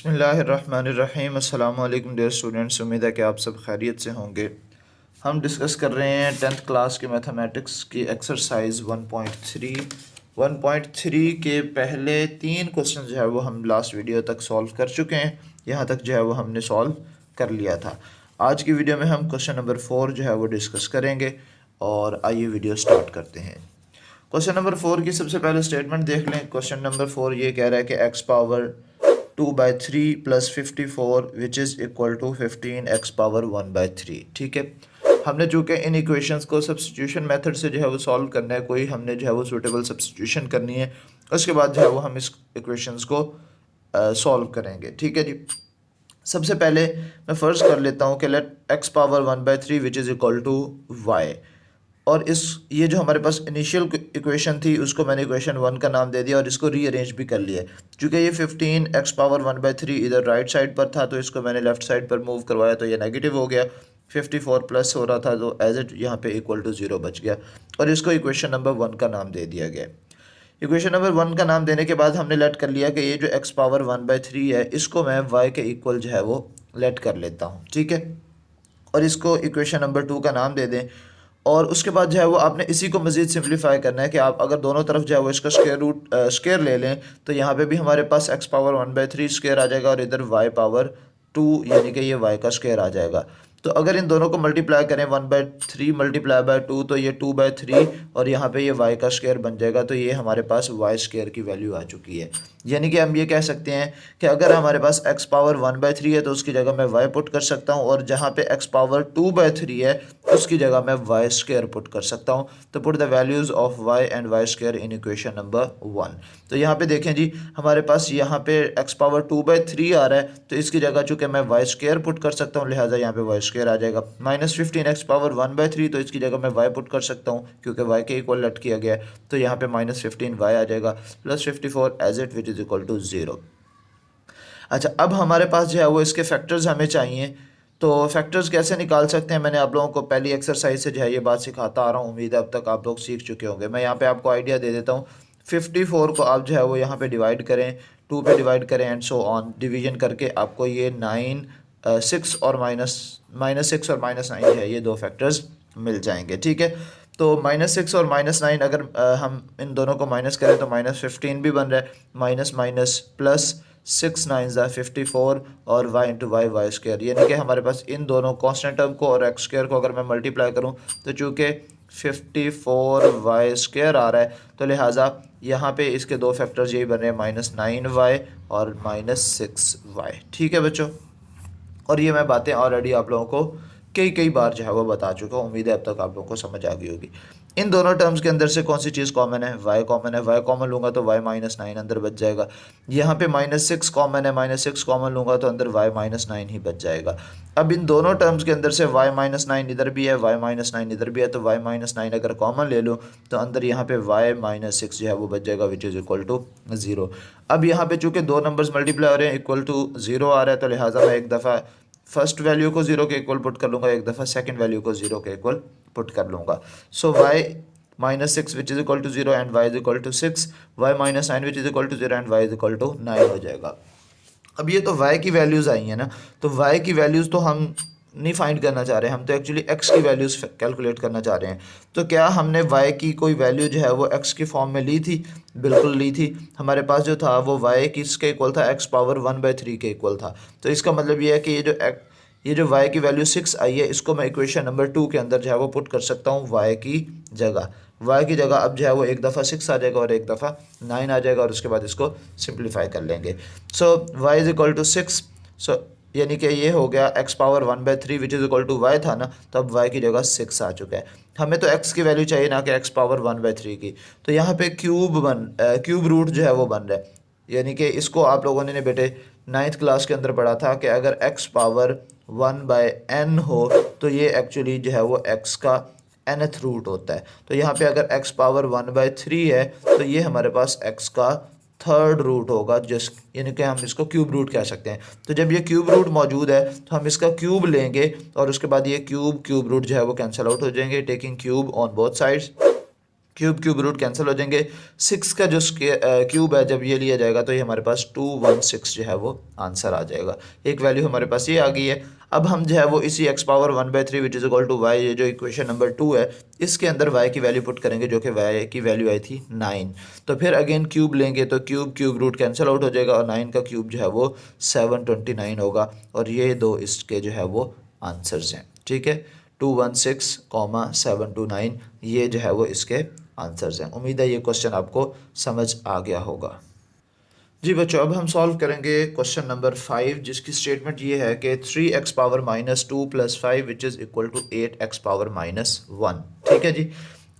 बिस्मिल्लाहिर्रहमानिर्रहीम। अस्सलाम वालेकुम डियर स्टूडेंट्स, उम्मीद है कि आप सब खैरियत से होंगे। हम डिस्कस कर रहे हैं 10th क्लास के मैथमेटिक्स की एक्सरसाइज 1.3। 1.3 के पहले 3 क्वेश्चन जो है वो हम लास्ट वीडियो तक सॉल्व कर चुके हैं। यहाँ तक जो है वो हमने सॉल्व कर लिया था। आज की वीडियो में हम क्वेश्चन नंबर 4 जो है वो डिस्कस करेंगे। और आइए वीडियो स्टार्ट करते हैं। क्वेश्चन नंबर 4 की सबसे पहले स्टेटमेंट देख लें। क्वेश्चन नंबर 4 ये कह रहा है कि x power 2/3 plus 54 which is equal to 15x power 1/3। ठीक है, हमने चूँकि इन इक्वेशंस को सब्स्टिट्यूशन मेथड से जो है वो सॉल्व करना है, कोई हमने जो है वो सूटेबल सब्स्टिट्यूशन करनी है, उसके बाद जो है वो हम इस इक्वेशंस को सॉल्व करेंगे। ठीक है जी, सबसे पहले मैं फ़र्ज़ कर लेता हूँ कि let x power 1/3 which is equal to y। और ये जो हमारे पास इनिशियल इक्वेशन थी उसको मैंने इक्वेशन 1 का नाम दे दिया और इसको रीअरेंज भी कर लिया। चूँकि ये 15x पावर 1/3 इधर राइट साइड पर था तो इसको मैंने लेफ़्ट साइड पर मूव करवाया तो ये नेगेटिव हो गया। 54 प्लस हो रहा था तो एज इट यहाँ पे इक्वल टू 0 बच गया और इसको इक्वेशन नंबर 1 का नाम दे दिया गया। इक्वेशन नंबर 1 का नाम देने के बाद हमने लेट कर लिया कि ये जो x पावर 1/3 है इसको मैं y के इक्वल जो है वो लेट कर लेता हूँ। ठीक है, और इसको इक्वेशन नंबर 2 का नाम दे दें। और उसके बाद जो है वो आपने इसी को मज़ीद सिंप्लीफाई करना है कि आप अगर दोनों तरफ जो है वो इसका स्क्वायर ले लें तो यहाँ पे भी हमारे पास x पावर 1/3 स्क्वायर आ जाएगा और इधर y पावर 2 यानी कि ये y का स्क्वायर आ जाएगा। तो अगर इन दोनों को मल्टीप्लाई करें 1/3 मल्टीप्लाई बाय 2 तो ये 2/3 और यहाँ पे ये y का स्क्वायर बन जाएगा। तो ये हमारे पास y स्क्वायर की वैल्यू आ चुकी है। यानी कि हम ये कह सकते हैं कि अगर हमारे पास x पावर 1/3 है तो उसकी जगह मैं y पुट कर सकता हूँ और जहाँ पे x पावर 2/3 है उसकी जगह मैं y स्क्वायर पुट कर सकता हूँ। तो put the values of y and y square in equation number 1। तो यहाँ पे देखें जी, हमारे पास यहाँ पे x पावर 2/3 आ रहा है तो इसकी जगह चूँकि मैं y स्क्वायर पुट कर सकता हूँ, लिहाजा यहाँ पे y स्क्वायर आ जाएगा। -15x पावर 1/3 तो इसकी जगह मैं y पुट कर सकता हूँ क्योंकि y के इक्वल लेट किया गया है तो यहाँ पे -15y आ जाएगा plus 54 as it which is equal to 0। अच्छा, अब हमारे पास जो है वो इसके फैक्टर्स हमें चाहिए। तो फैक्टर्स कैसे निकाल सकते हैं, मैंने आप लोगों को पहली एक्सरसाइज से जो है ये बात सिखाता आ रहा हूँ। उम्मीद है अब तक आप लोग सीख चुके होंगे। मैं यहाँ पे आपको आइडिया दे देता हूँ। 54 को आप जो है वो यहाँ पे डिवाइड करें, 2 पे डिवाइड करें एंड सो ऑन। डिवीजन करके आपको ये 6 और -6 और -9 जो है ये दो फैक्टर्स मिल जाएंगे। ठीक है, तो -6 और -9 अगर हम इन दोनों को माइनस करें तो -15 भी बन रहा है। माइनस माइनस प्लस 6 9 54 और y इंटू वाई स्क्वायर, यानी कि हमारे पास इन दोनों कांस्टेंट टर्म को और x स्क्वायर को अगर मैं मल्टीप्लाई करूं तो चूँकि 54y स्क्वायर आ रहा है तो लिहाजा यहाँ पे इसके दो फैक्टर्स यही बन रहे हैं -9y और -6y। ठीक है बच्चों, और ये मैं बातें ऑलरेडी आप लोगों को कई बार जो है वो बता चुका हूँ। उम्मीद है अब तक आप लोगों को समझ आ गई होगी। इन दोनों टर्म्स के अंदर से कौन सी चीज़ कॉमन है, y कॉमन है। y कॉमन लूँगा तो y -9 अंदर बच जाएगा। यहाँ पे -6 कॉमन है, -6 कॉमन लूँगा तो अंदर y -9 ही बच जाएगा। अब इन दोनों टर्म्स के अंदर से y -9 इधर भी है, y -9 इधर भी है, तो y -9 अगर कॉमन ले लो तो अंदर यहाँ पे y -6 जो है वो बच जाएगा विच इज़ इक्वल टू 0। अब यहाँ पे चूँकि दो नंबर्स मल्टीप्लाई हो रहे हैं, इक्वल टू 0 आ रहा है तो लिहाजा मैं एक दफ़ा फर्स्ट वैल्यू को 0 के इक्वल पुट कर लूँगा, एक दफ़ा सेकंड वैल्यू को 0 के इक्वल पुट कर लूँगा। So y -6 which is equal to 0 and y is equal to 6, y -9 which is equal to 0 and y is equal to 9 हो जाएगा। अब ये तो y की वैल्यूज़ आई हैं ना, तो y की वैल्यूज़ तो हम नहीं फाइंड करना चाह रहे हैं, हम तो एक्चुअली x की वैल्यूज़ कैलकुलेट करना चाह रहे हैं। तो क्या हमने y की कोई वैल्यू जो है वो x की फॉर्म में ली थी? बिल्कुल ली थी। हमारे पास जो था वो y किसके इक्वल था, x पावर 1/3 के इक्वल था। तो इसका मतलब ये है कि ये जो y की वैल्यू 6 आई है इसको मैं इक्वेशन नंबर 2 के अंदर जो है वो पुट कर सकता हूँ y की जगह। y की जगह अब जो है वो एक दफ़ा 6 आ जाएगा और एक दफ़ा 9 आ जाएगा और उसके बाद इसको सिंप्लीफाई कर लेंगे। So y is equal to 6, so यानी कि ये हो गया x power 1/3 which is equal to y था ना, तो अब y की जगह 6 आ चुका है। हमें तो x की वैल्यू चाहिए ना कि x पावर 1/3 की। तो यहाँ पे क्यूब रूट जो है वो बन रहा है, यानी कि इसको आप लोगों ने बेटे 9th क्लास के अंदर पढ़ा था कि अगर x पावर 1/n हो तो ये एक्चुअली जो है वो x का nth रूट होता है। तो यहाँ पे अगर x पावर 1/3 है तो ये हमारे पास x का थर्ड रूट होगा, जिस यानी कि हम इसको क्यूब रूट कह सकते हैं। तो जब ये क्यूब रूट मौजूद है तो हम इसका क्यूब लेंगे और उसके बाद ये क्यूब रूट जो है वो कैंसिल आउट हो जाएंगे, taking cube on both sides. Cube root cancel हो जाएंगे। 6 का जो क्यूब है जब ये लिया जाएगा तो ये हमारे पास 216 जो है वो आंसर आ जाएगा। एक वैल्यू हमारे पास ये आ गई है। अब हम जो है वो इसी x power 1/3 which is equal to y, ये जो इक्वेशन नंबर 2 है इसके अंदर y की वैल्यू पुट करेंगे जो कि y की वैल्यू आई थी 9। तो फिर अगेन क्यूब लेंगे तो क्यूब रूट कैंसिल आउट हो जाएगा और 9 का क्यूब जो है वो 729 होगा और ये दो इसके जो है वो आंसर्स हैं। ठीक है, 216, 729 ये जो है वो इसके आंसर्स हैं। उम्मीद है ये क्वेश्चन आपको समझ आ गया होगा। जी बच्चों, अब हम सॉल्व करेंगे क्वेश्चन नंबर 5 जिसकी स्टेटमेंट ये है कि 3x power -2 + 5 which is equal to 8x power -1। ठीक है जी।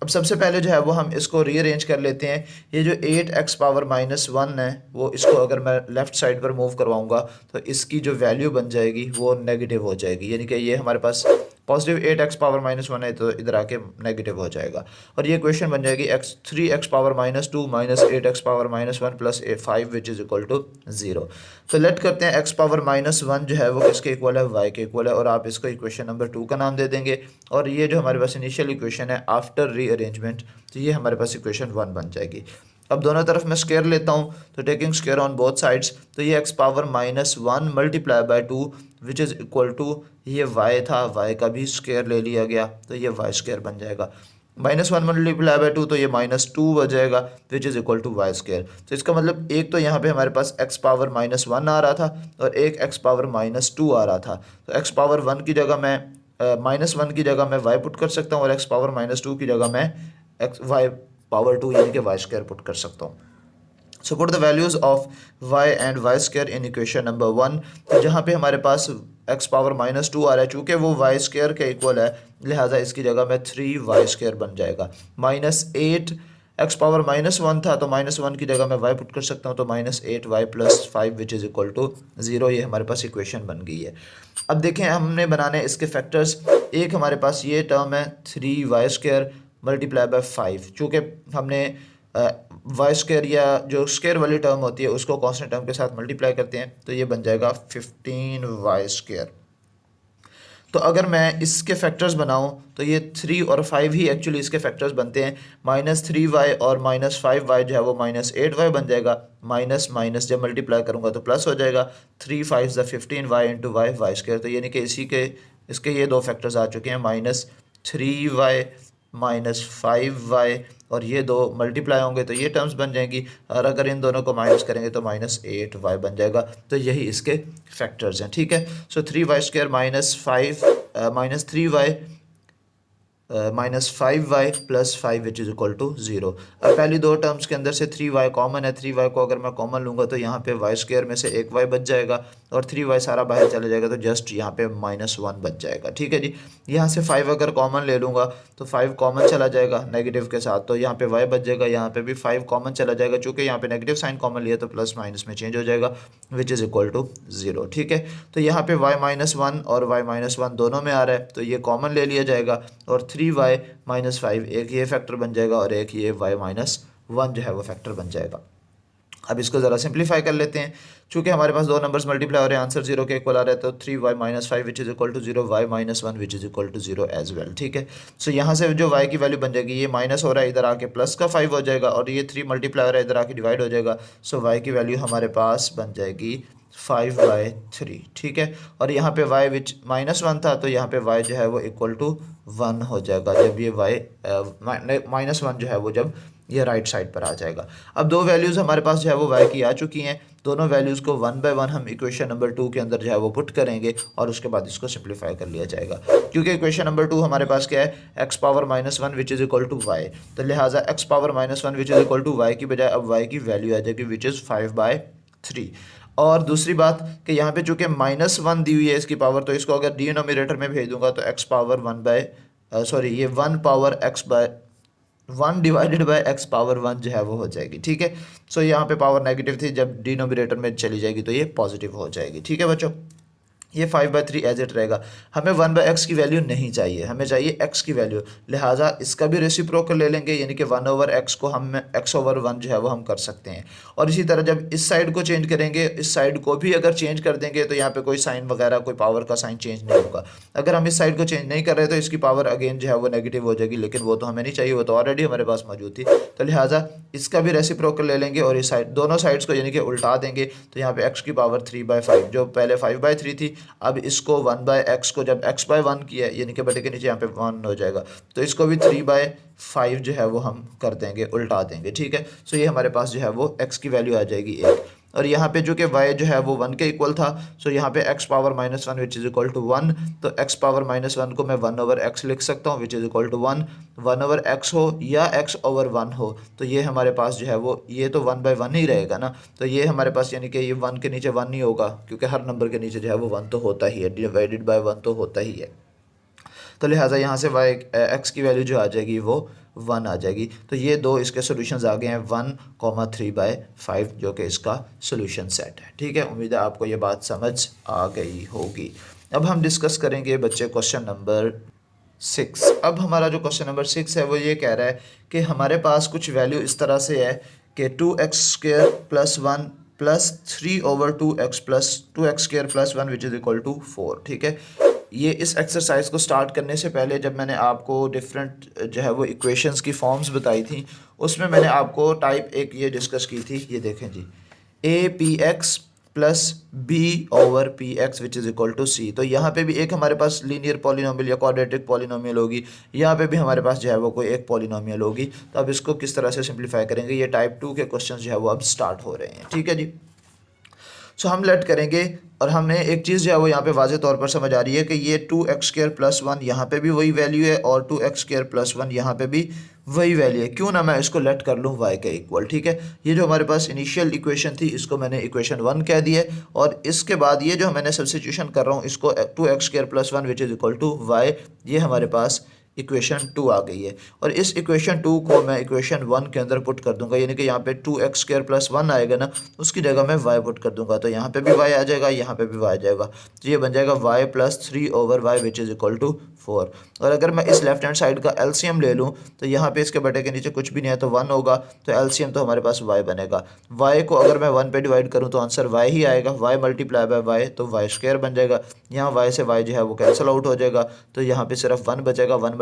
अब सबसे पहले जो है वो हम इसको रीअरेंज कर लेते हैं। ये जो 8x पावर -1 है वो इसको अगर मैं लेफ़्ट साइड पर मूव करवाऊंगा तो इसकी जो वैल्यू बन जाएगी वो नेगेटिव हो जाएगी, यानी कि ये हमारे पास पॉजिटिव 8x पावर -1 है तो इधर आके नेगेटिव हो जाएगा और ये क्वेश्चन बन जाएगी 3x power -2 -8x power -1 plus 5 which is equal to 0। तो लेट करते हैं x पावर -1 जो है वो किसके इक्वल है, y के इक्वल है और आप इसको इक्वेशन नंबर 2 का नाम दे देंगे और ये जो हमारे पास इनिशियल इक्वेशन है आफ्टर रीअरेंजमेंट तो ये हमारे पास इक्वेशन 1 बन जाएगी। अब दोनों तरफ मैं स्क्वायर लेता हूँ तो taking square on both sides तो ये x power -1 multiply by 2 which is equal to ये y था, y का भी स्क्वायर ले लिया गया तो ये y स्क्वायर बन जाएगा। -1 मल्टीप्लाई बाय 2 तो ये -2 हो जाएगा which is equal to y square. तो इसका मतलब एक तो यहाँ पे हमारे पास x पावर -1 आ रहा था और एक x पावर -2 आ रहा था। तो x पावर 1 की जगह मैं -1 की जगह मैं y पुट कर सकता हूँ और x पावर -2 की जगह मैं y पावर 2 यानी कि y स्क्वायर पुट कर सकता हूँ। So put the values of y and y square in equation number 1। तो जहाँ पे हमारे पास x पावर -2 आ रहा है, चूँकि वो y स्क्वायर के इक्वल है लिहाजा इसकी जगह में 3y स्क्वायर बन जाएगा। -8 x पावर -1 था तो -1 की जगह मैं y पुट कर सकता हूँ तो -8y + 5 which is equal to 0। ये हमारे पास इक्वेशन बन गई है। अब देखें हमने बनाने इसके फैक्टर्स। एक हमारे पास ये टर्म है 3y स्क्वायर मल्टीप्लाई बाय 5, चूँकि हमने वाई स्क्वायर या जो स्क्वायर वाली टर्म होती है उसको कांस्टेंट टर्म के साथ मल्टीप्लाई करते हैं तो ये बन जाएगा 15y स्क्वायर। तो अगर मैं इसके फैक्टर्स बनाऊं तो ये 3 और 5 ही एक्चुअली इसके फैक्टर्स बनते हैं। -3y और -5y जो है वो -8y बन जाएगा। माइनस माइनस जब मल्टीप्लाई करूंगा तो प्लस हो जाएगा। 3 5 15y × y स्क्वायर। तो यानी कि इसी के इसके ये दो फैक्टर्स आ चुके हैं, -3y -5y और ये दो मल्टीप्लाई होंगे तो ये टर्म्स बन जाएंगी और अगर इन दोनों को माइनस करेंगे तो -8y बन जाएगा। तो यही इसके फैक्टर्स हैं। ठीक है, so 3y square -3y -5y + 5 which is equal to 0। अब पहली दो टर्म्स के अंदर से 3y कॉमन है, 3y को अगर मैं कॉमन लूँगा तो यहाँ पे y स्क्वायर में से एक y बच जाएगा और 3y सारा बाहर चले जाएगा तो जस्ट यहाँ पे -1 बच जाएगा। ठीक है जी, यहाँ से 5 अगर कॉमन ले लूँगा तो 5 कॉमन चला जाएगा नेगेटिव के साथ तो यहाँ पे y बच जाएगा, यहाँ पे भी 5 कॉमन चला जाएगा, चूँकि यहाँ पे नेगेटिव साइन कॉमन लिया तो प्लस माइनस में चेंज हो जाएगा विच इज़ इक्वल टू 0। ठीक है, तो यहाँ पे y -1 और y -1 दोनों में आ रहा है तो ये कॉमन ले लिया जाएगा और 3y -5 एक ये फैक्टर बन जाएगा और एक ये y -1 जो है वो फैक्टर बन जाएगा। अब इसको ज़रा सिंप्लीफाई कर लेते हैं। चूँकि हमारे पास दो नंबर्स मल्टीप्लाई हो रहे हैं, आंसर 0 के इक्वल आ रहा है तो 3y -5 which is equal to 0, y -1 which is equal to 0 as well. ठीक है, सो यहाँ से जो y की वैल्यू बन जाएगी, ये माइनस हो रहा है इधर आके प्लस का 5 हो जाएगा और ये 3 मल्टीप्लाई हो रहा है इधर आके डिवाइड हो जाएगा। सो y की वैल्यू हमारे पास बन जाएगी 5/3। ठीक है, और यहाँ पे y विच -1 था तो यहाँ पे y जो है वो इक्वल टू 1 हो जाएगा जब ये y -1 जो है वो जब ये राइट साइड पर आ जाएगा। अब दो वैल्यूज़ हमारे पास जो है वो y की आ चुकी हैं, दोनों वैल्यूज़ को 1 बाय 1 हम इक्वेशन नंबर 2 के अंदर जो है वो पुट करेंगे और उसके बाद इसको सिंप्लीफाई कर लिया जाएगा। क्योंकि इक्वेशन नंबर 2 हमारे पास क्या है, x power -1 which is equal to y, तो लिहाजा x power -1 which is equal to y की बजाय अब y की वैल्यू आ जाएगी विच इज़ 5/3। और दूसरी बात कि यहाँ पे चूँकि -1 दी हुई है इसकी पावर, तो इसको अगर डिनोमिनेटर में भेज दूंगा तो x power 1 power x by 1 divided by x power 1 जो है वो हो जाएगी। ठीक है, सो यहाँ पे पावर नेगेटिव थी, जब डिनोमिनेटर में चली जाएगी तो ये पॉजिटिव हो जाएगी। ठीक है बच्चों, ये 5/3 एज इट रहेगा। हमें 1/x की वैल्यू नहीं चाहिए, हमें चाहिए x की वैल्यू, लिहाजा इसका भी रेसिप्रोकल ले लेंगे, यानी कि 1/x को हम x/1 जो है वो हम कर सकते हैं। और इसी तरह जब इस साइड को चेंज करेंगे, इस साइड को भी अगर चेंज कर देंगे तो यहाँ पे कोई साइन वगैरह, कोई पावर का साइन चेंज नहीं होगा। अगर हम इस साइड को चेंज नहीं कर रहे तो इसकी पावर अगेन जो है वो नेगेटिव हो जाएगी, लेकिन वो तो हमें नहीं चाहिए, वो तो ऑलरेडी हमारे पास मौजूद थी। तो लिहाजा इसका भी रेसिप्रोकल ले लेंगे और इस साइड दोनों साइड्स को यानी कि उल्टा देंगे। तो यहाँ पे x की पावर 3/5, जो पहले 5/3 थी, अब इसको 1/x को जब x/1 किया है, यानी कि बटे के नीचे यहाँ पे 1 हो जाएगा, तो इसको भी 3/5 जो है वो हम कर देंगे, उल्टा देंगे। ठीक है, सो ये हमारे पास जो है वो x की वैल्यू आ जाएगी 1। और यहाँ पे जो कि y जो है वो 1 के इक्वल था, सो यहाँ पे x⁻−1 which is equal to 1, तो x⁻−1 को मैं 1/x लिख सकता हूँ विच इज़ इक्वल टू 1। 1/x हो या x/1 हो, तो ये हमारे पास जो है वो ये तो 1/1 ही रहेगा ना, तो ये हमारे पास यानी कि ये 1 के नीचे 1 नहीं होगा, क्योंकि हर नंबर के नीचे जो है वो 1 तो होता ही है, डिवाइडेड बाय 1 तो होता ही है। तो लिहाजा यहाँ से x की वैल्यू जो आ जाएगी वो 1 आ जाएगी। तो ये दो इसके सॉल्यूशंस आ गए हैं, 1,3/5, जो कि इसका सॉल्यूशन सेट है। ठीक है, उम्मीद है आपको ये बात समझ आ गई होगी। अब हम डिस्कस करेंगे बच्चे क्वेश्चन नंबर 6। अब हमारा जो क्वेश्चन नंबर 6 है वो ये कह रहा है कि हमारे पास कुछ वैल्यू इस तरह से है कि 2x² + 1 + 3/2x + 1 which is equal to 4। ठीक है, ये इस एक्सरसाइज को स्टार्ट करने से पहले जब मैंने आपको डिफरेंट जो है वो इक्वेशंस की फॉर्म्स बताई थी, उसमें मैंने आपको टाइप एक ये डिस्कस की थी, ये देखें जी, APX + B/PX which is equal to C। तो यहाँ पे भी एक हमारे पास लीनियर पॉलिनोमियल या क्वाड्रेटिक पॉलिनोमियल होगी, यहाँ पे भी हमारे पास जो है वो कोई एक पॉलिनोमियल होगी। तो अब इसको किस तरह से सिंप्लीफाई करेंगे, ये टाइप 2 के क्वेश्चन जो है वो अब स्टार्ट हो रहे हैं। ठीक है जी, सो हम लेट करेंगे और हमें एक चीज़ जो है वो यहाँ पे वाज़े तौर पर समझ आ रही है कि ये 2x² + 1 यहाँ पे भी वही वैल्यू है और 2x² + 1 यहाँ पे भी वही वैल्यू है। क्यों ना मैं इसको लेट कर लूँ y के इक्वल। ठीक है, ये जो हमारे पास इनिशियल इक्वेशन थी इसको मैंने इक्वेशन 1 कह दिया, और इसके बाद ये जो मैंने सब्स्टिट्यूशन कर रहा हूँ इसको 2x² + 1 which is equal to y, ये हमारे पास इक्वेशन 2 आ गई है। और इस इक्वेशन 2 को मैं इक्वेशन 1 के अंदर पुट कर दूंगा, यानी कि यहाँ पे 2x² + 1 आएगा ना, उसकी जगह मैं y पुट कर दूंगा, तो यहाँ पे भी y आ जाएगा, यहाँ पे भी y आ जाएगा, तो ये बन जाएगा y + 3/y which is equal to 4। और अगर मैं इस लेफ्ट हैंड साइड का एलसीएम ले लूँ तो यहाँ पे इसके बटे के नीचे कुछ भी नहीं है तो 1 होगा, तो एलसीएम तो हमारे पास y बनेगा। y को अगर मैं 1 पे डिवाइड करूँ तो आंसर y ही आएगा, y × y तो y² बन जाएगा। यहाँ y से y जो है वो कैंसिल आउट हो जाएगा, तो यहाँ पे सिर्फ 1 बचेगा, 1 ×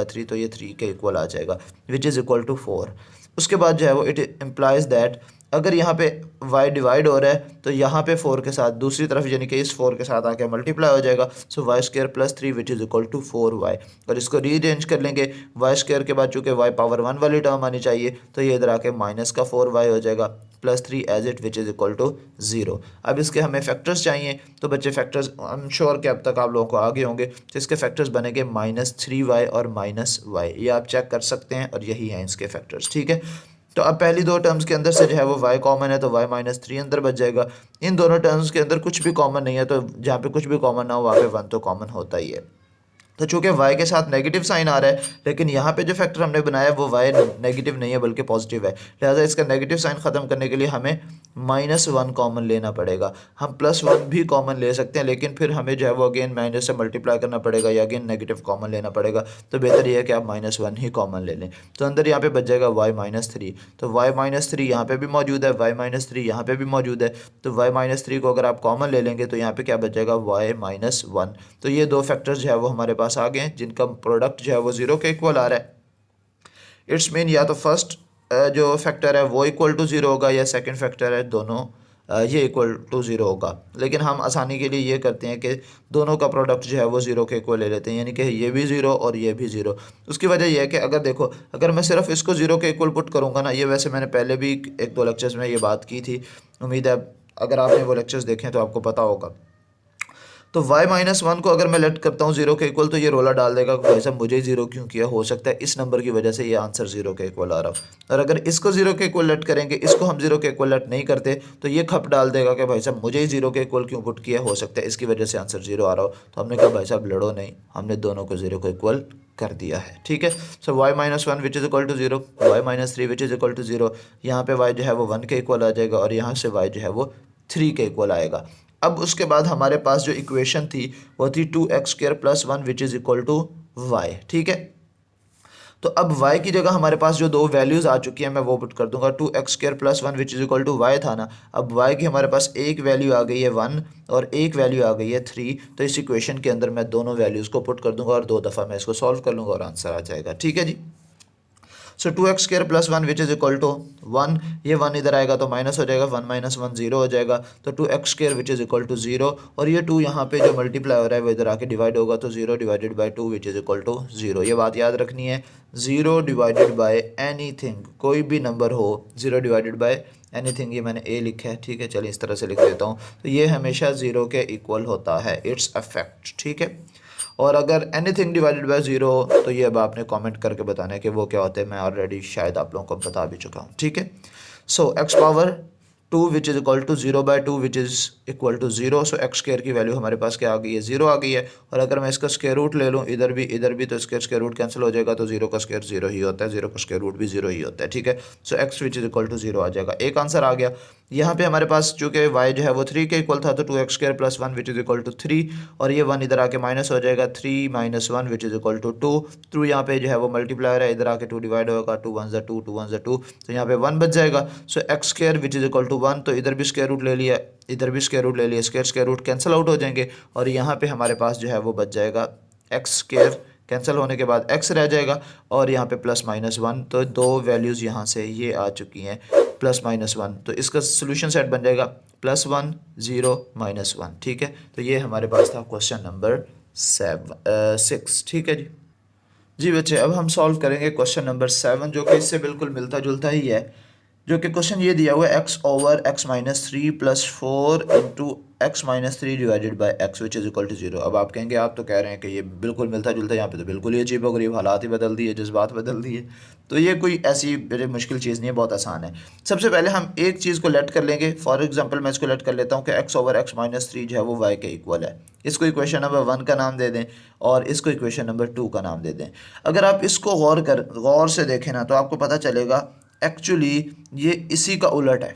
3, तो ये 3 के इक्वल आ जाएगा विच इज़ इक्वल टू 4। उसके बाद जो है वो इट इम्प्लाइज दैट अगर यहाँ पे y डिवाइड हो रहा है तो यहाँ पे 4 के साथ दूसरी तरफ यानी कि इस 4 के साथ आके मल्टीप्लाई हो जाएगा, so y² + 3 which is equal to 4y। और इसको रीअरेंज कर लेंगे, y² के बाद चूँकि y पावर 1 वाली टर्म आनी चाहिए, तो ये इधर आके -4y हो जाएगा +3 as it which is equal to 0। अब इसके हमें फैक्टर्स चाहिए, तो बच्चे फैक्टर्स आई एम श्योर कि अब तक आप लोगों को आगे होंगे, तो इसके फैक्टर्स बनेंगे -3y और -y, ये आप चेक कर सकते हैं और यही हैं इसके फैक्टर्स। ठीक है, तो अब पहली दो टर्म्स के अंदर से जो है वो y कॉमन है, तो y -3 अंदर बच जाएगा। इन दोनों टर्म्स के अंदर कुछ भी कॉमन नहीं है, तो जहाँ पे कुछ भी कॉमन ना हो वहाँ पे 1 तो कॉमन होता ही है। तो चूँकि y के साथ नेगेटिव साइन आ रहा है, लेकिन यहाँ पे जो फैक्टर हमने बनाया है वो y नेगेटिव नहीं है बल्कि पॉजिटिव है, लिहाजा इसका नेगेटिव साइन ख़त्म करने के लिए हमें -1 कॉमन लेना पड़ेगा। हम +1 भी कॉमन ले सकते हैं, लेकिन फिर हमें जो है वो अगेन माइनस से मल्टीप्लाई करना पड़ेगा या अगेन नेगेटिव कॉमन लेना पड़ेगा, तो बेहतर ये है कि आप -1 ही कॉमन ले लें। तो अंदर यहाँ पे बच जाएगा y -3, तो y -3 यहाँ पे भी मौजूद है, y -3 यहाँ पे भी मौजूद है, तो y -3 को अगर आप कॉमन ले लेंगे तो यहाँ पे क्या बच जाएगा y -1। तो ये दो फैक्टर्स जो है वो हमारे पास आ गए हैं जिनका प्रोडक्ट जो है वो 0 के इक्वल आ रहा है। इट्स मीन या तो फर्स्ट जो फैक्टर है वो इक्वल टू 0 होगा या सेकंड फैक्टर है दोनों ये इक्वल टू 0 होगा, लेकिन हम आसानी के लिए ये करते हैं कि दोनों का प्रोडक्ट जो है वो 0 के इक्वल ले लेते हैं, यानी कि ये भी 0 और ये भी 0। उसकी वजह यह है कि अगर देखो, अगर मैं सिर्फ इसको 0 के इक्वल पुट करूँगा ना, ये वैसे मैंने पहले भी 1-2 लेक्चर्स में ये बात की थी, उम्मीद है अगर आपने वो लेक्चर्स देखें तो आपको पता होगा। तो y -1 को अगर मैं लेट करता हूँ 0 के इक्वल, तो ये रोला डाल देगा कि भाई साहब मुझे 0 क्यों किया, हो सकता है इस नंबर की वजह से ये आंसर 0 के इक्वल आ रहा हो। और अगर इसको 0 के इक्वल लेट करेंगे, इसको हम 0 के इक्वल लेट नहीं करते, तो ये खप डाल देगा कि भाई साहब मुझे ही 0 के इक्वल क्यों पुट किया, हो सकता है इसकी वजह से आंसर 0 आ रहा हो। तो हमने कहा भाई साहब लड़ो नहीं, हमने दोनों को 0 को इक्वल कर दिया है। ठीक है, so y -1 which is equal to 0, y -3 which is equal to 0, यहाँ पे y जो है वो 1 के इक्वल आ जाएगा और यहाँ से y जो है वो 3 के इक्वल आएगा। अब उसके बाद हमारे पास जो इक्वेशन थी वो थी 2x² + 1 which is equal to y, ठीक है। तो अब y की जगह हमारे पास जो दो वैल्यूज़ आ चुकी हैं मैं वो पुट कर दूंगा। 2x² + 1 which is equal to y था ना, अब y की हमारे पास एक वैल्यू आ गई है 1 और एक वैल्यू आ गई है 3। तो इस इक्वेशन के अंदर मैं दोनों वैल्यूज़ को पुट कर दूंगा और 2 दफ़ा मैं इसको सॉल्व कर लूँगा और आंसर आ जाएगा, ठीक है जी। So 2x² + 1 which is equal to 1, ये 1 इधर आएगा तो माइनस हो जाएगा, 1 - 1 0 हो जाएगा, तो 2x² which is equal to 0 और ये 2 यहाँ पे जो मल्टीप्लाई हो रहा है वो इधर आके डिवाइड होगा तो 0 divided by 2 which is equal to 0। ये बात याद रखनी है, 0 डिवाइडेड बाई एनीथिंग, कोई भी नंबर हो 0 डिवाइडेड बाई एनीथिंग, ये मैंने ए लिखा है, ठीक है। चलिए इस तरह से लिख देता हूँ, तो ये हमेशा 0 के इक्वल होता है, इट्स अ फैक्ट, ठीक है। और अगर एनीथिंग डिवाइडेड बाय 0 हो तो ये अब आपने कमेंट करके बताना है कि वो क्या होता है, मैं ऑलरेडी शायद आप लोगों को बता भी चुका हूँ, ठीक है। So x power 2 which is equal to 0/2 which is equal to 0। So x² की वैल्यू हमारे पास क्या आ गई है, 0 आ गई है। और अगर मैं इसका स्क्वायर रूट ले लूँ इधर भी तो इसका स्क्वायर रूट कैंसिल हो जाएगा, तो 0 का स्क्वायर 0 ही होता है, 0 का स्क्वायर रूट भी 0 ही होता है, ठीक है। So x which is equal to 0 आ जाएगा, एक आंसर आ गया। यहाँ पे हमारे पास चूँकि y जो है वो 3 के इक्वल था तो 2x² + 1 which is equal to 3 और ये 1 इधर आके माइनस हो जाएगा, 3 - 1 विच इज़ इक्वल टू 2। 2 यहाँ पे जो है वो मल्टीप्लायर है, इधर आके 2 डिवाइड होगा, 2 1 2 2 1 2, तो यहाँ पे 1 बच जाएगा। So x² which is equal to 1, तो इधर भी स्क्वायर रूट ले लिया, इधर भी स्क्वायर रूट ले लिया, स्क्वायर रूट कैंसिल आउट हो जाएंगे और यहाँ पे हमारे पास जो है वो बच जाएगा x² कैंसिल होने के बाद x रह जाएगा और यहाँ पे +-1, तो दो वैल्यूज़ यहाँ से ये आ चुकी हैं +-1, तो इसका सोल्यूशन सेट बन जाएगा +1 0 -1, ठीक है। तो ये हमारे पास था क्वेश्चन नंबर 6, ठीक है जी। जी बच्चे, अब हम सॉल्व करेंगे क्वेश्चन नंबर 7 जो कि इससे बिल्कुल मिलता जुलता ही है, जो कि क्वेश्चन ये दिया हुआ है x/(x-3) + 4 × x-3 divided by x which is equal to 0। अब आप कहेंगे, आप तो कह रहे हैं कि ये बिल्कुल मिलता जुलता है, यहाँ पे तो बिल्कुल ही अजीब व गरीब हालात ही बदल दिए, जज्बात बदल दिए। तो ये कोई ऐसी बड़ी मुश्किल चीज़ नहीं है, बहुत आसान है। सबसे पहले हम एक चीज़ को लेट कर लेंगे, फॉर एग्जांपल मैं इसको लेट कर लेता हूँ कि x/(x-3) जो है वो y के इक्वल है। इसको इक्वेशन नंबर 1 का नाम दे दें और इसको इक्वेशन नंबर 2 का नाम दे दें। अगर आप इसको गौर से देखें ना तो आपको पता चलेगा एक्चुअली ये इसी का उलट है,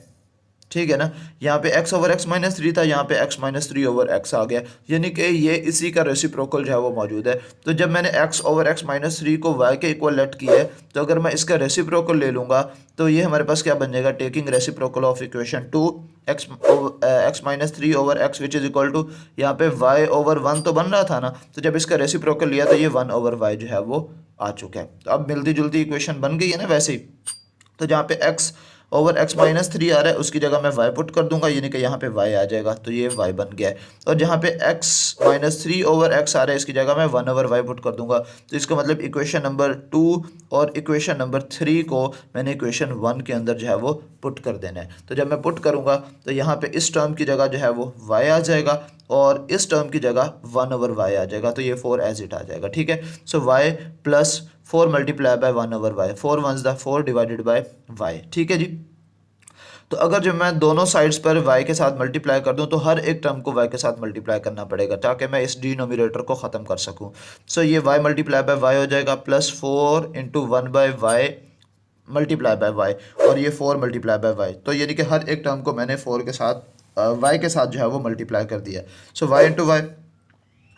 ठीक है ना। यहाँ पे x/(x-3) था, यहाँ पे x-3/x आ गया, यानी कि ये इसी का रेसिप्रोकल जो है वो मौजूद है। तो जब मैंने x/(x-3) को y के इक्वल लेट किया है, तो अगर मैं इसका रेसिप्रोकल ले लूँगा तो ये हमारे पास क्या बन जाएगा, taking reciprocal of equation 2 x-3/x which is equal to, यहाँ पे y/1 तो बन रहा था ना, तो जब इसका रेसिप्रोकल लिया तो ये 1/y जो है वो आ चुका है। तो अब मिलती जुलती इक्वेशन बन गई है ना वैसे ही। तो जहाँ पे x/(x-3) आ रहा है उसकी जगह मैं y पुट कर दूंगा, यानी कि यहाँ पे y आ जाएगा, तो ये y बन गया है। और जहाँ पे x-3/x आ रहा है इसकी जगह मैं 1/y पुट कर दूंगा, तो इसका मतलब इक्वेशन नंबर 2 और इक्वेशन नंबर 3 को मैंने इक्वेशन 1 के अंदर जो है वो पुट कर देना है। तो जब मैं पुट करूँगा तो यहाँ पे इस टर्म की जगह जो है वो y आ जाएगा और इस टर्म की जगह 1/y आ जाएगा, तो ये 4 एज इट आ जाएगा, ठीक है। So y + 4 multiply by 1/y, 4 1 4 divided by y, ठीक है जी। तो अगर जब मैं दोनों साइड्स पर y के साथ मल्टीप्लाई कर दूं तो हर एक टर्म को y के साथ मल्टीप्लाई करना पड़ेगा ताकि मैं इस डिनोमिनेटर को ख़त्म कर सकूं। सो ये y मल्टीप्लाई बाय y हो जाएगा +4 × 1/y मल्टीप्लाई बाय y और ये 4 मल्टीप्लाई बाय y, तो यानी कि हर एक टर्म को मैंने 4 के साथ y के साथ जो है वो मल्टीप्लाई कर दिया। सो y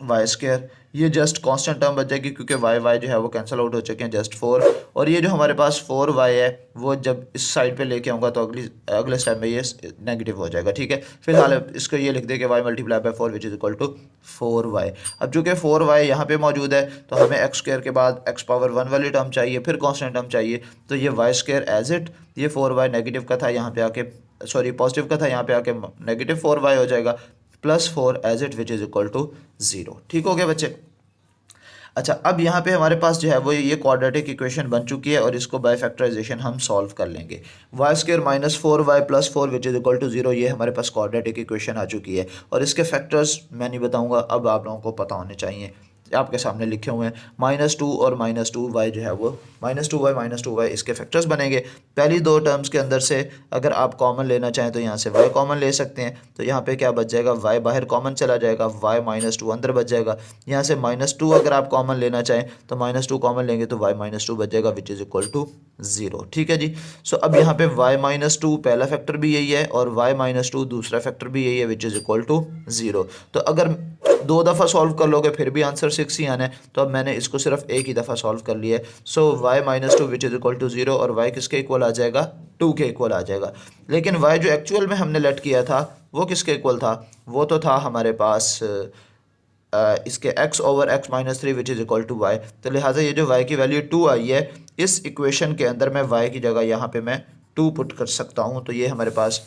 × y² ये जस्ट कांस्टेंट टर्म बच जाएगी क्योंकि y जो है वो कैंसिल आउट हो चुके हैं, जस्ट 4। और ये जो हमारे पास 4y है वो जब इस साइड पे लेके आऊँगा तो अगले स्टेप में ये नेगेटिव हो जाएगा, ठीक है। फिलहाल इसको ये लिख दे कि y multiply by 4 which is equal to 4y। अब चूँकि 4y यहाँ पे मौजूद है तो हमें x² के बाद x⁻1 वाली टर्म चाहिए, फिर कांस्टेंट टर्म चाहिए, तो ये y² एज इट, ये 4y नेगेटिव का था यहाँ पे आके, सॉरी पॉजिटिव का था यहाँ पे आके नेगेटिव 4y हो जाएगा, +4 as it which is equal to 0, ठीक हो गया बच्चे। अच्छा, अब यहाँ पे हमारे पास जो है वो ये क्वाड्रेटिक इक्वेशन बन चुकी है और इसको बाय फैक्टराइजेशन हम सॉल्व कर लेंगे। y² - 4y + 4 which is equal to 0, ये हमारे पास क्वाड्रेटिक इक्वेशन आ चुकी है और इसके फैक्टर्स मैं नहीं बताऊँगा, अब आप लोगों को पता होने चाहिए। आपके सामने लिखे हुए हैं। -2 और -2y जो है वो -2y इसके फैक्टर्स बनेंगे। पहली दो टर्म्स के अंदर से अगर आप कॉमन लेना चाहें तो यहाँ से y कॉमन ले सकते हैं, तो यहाँ पे क्या बच जाएगा, y बाहर कॉमन चला जाएगा, y -2 अंदर बच जाएगा। यहाँ से -2 अगर आप कॉमन लेना चाहें तो -2 कॉमन लेंगे तो y -2 बच जाएगा विच इज़ इक्वल टू 0। ठीक है जी। सो अब यहाँ पे y -2 पहला फैक्टर भी यही है और y -2 दूसरा फैक्टर भी यही है विच इज़ इक्वल टू 0। तो अगर दो दफ़ा सॉल्व कर लोगे फिर भी आंसर 6 ही आना है, तो अब मैंने इसको सिर्फ एक ही दफ़ा सॉल्व कर लिया है। So y -2 which is equal to 0 और y किसके इक्वल आ जाएगा, 2 के इक्वल आ जाएगा। लेकिन y जो एक्चुअल में हमने लेट किया था वो किसके इक्वल था, वो तो था हमारे पास इसके x over x -3 which is equal to y। तो लिहाजा ये जो y की वैल्यू 2 आई है इस इक्वेशन के अंदर मैं y की जगह यहाँ पे मैं 2 पुट कर सकता हूँ। तो ये हमारे पास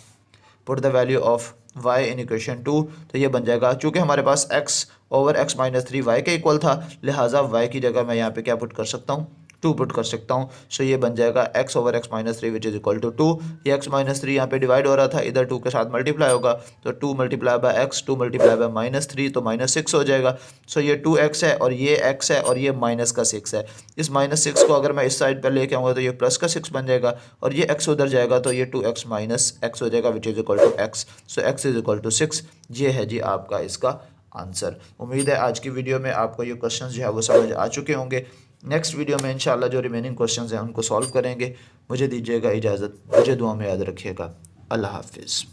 put the value of y in equation 2, तो ये बन जाएगा, चूँकि हमारे पास x ओवर x -3 y के इक्वल था लिहाजा y की जगह मैं यहाँ पे क्या पुट कर सकता हूँ, 2 पुट कर सकता हूँ। सो ये बन जाएगा x over x -3 which is equal to 2। ये x -3 यहाँ पे डिवाइड हो रहा था, इधर 2 के साथ मल्टीप्लाई होगा तो 2 multiply by x, 2 multiply by -3 तो -6 हो जाएगा। सो ये 2x है और ये x है और ये माइनस का 6 है। इस -6 को अगर मैं इस साइड पर लेके आऊँगा तो ये प्लस का 6 बन जाएगा और ये x उधर जाएगा तो ये 2x -x हो जाएगा which is equal to x। So x is equal to 6। ये है जी आपका इसका आंसर। उम्मीद है आज की वीडियो में आपको ये क्वेश्चन जो है वो समझ आ चुके होंगे। नेक्स्ट वीडियो में इंशाल्लाह जो रिमेनिंग क्वेश्चंस हैं उनको सॉल्व करेंगे। मुझे दीजिएगा इजाज़त, मुझे दुआ में याद रखिएगा। अल्लाह हाफिज़।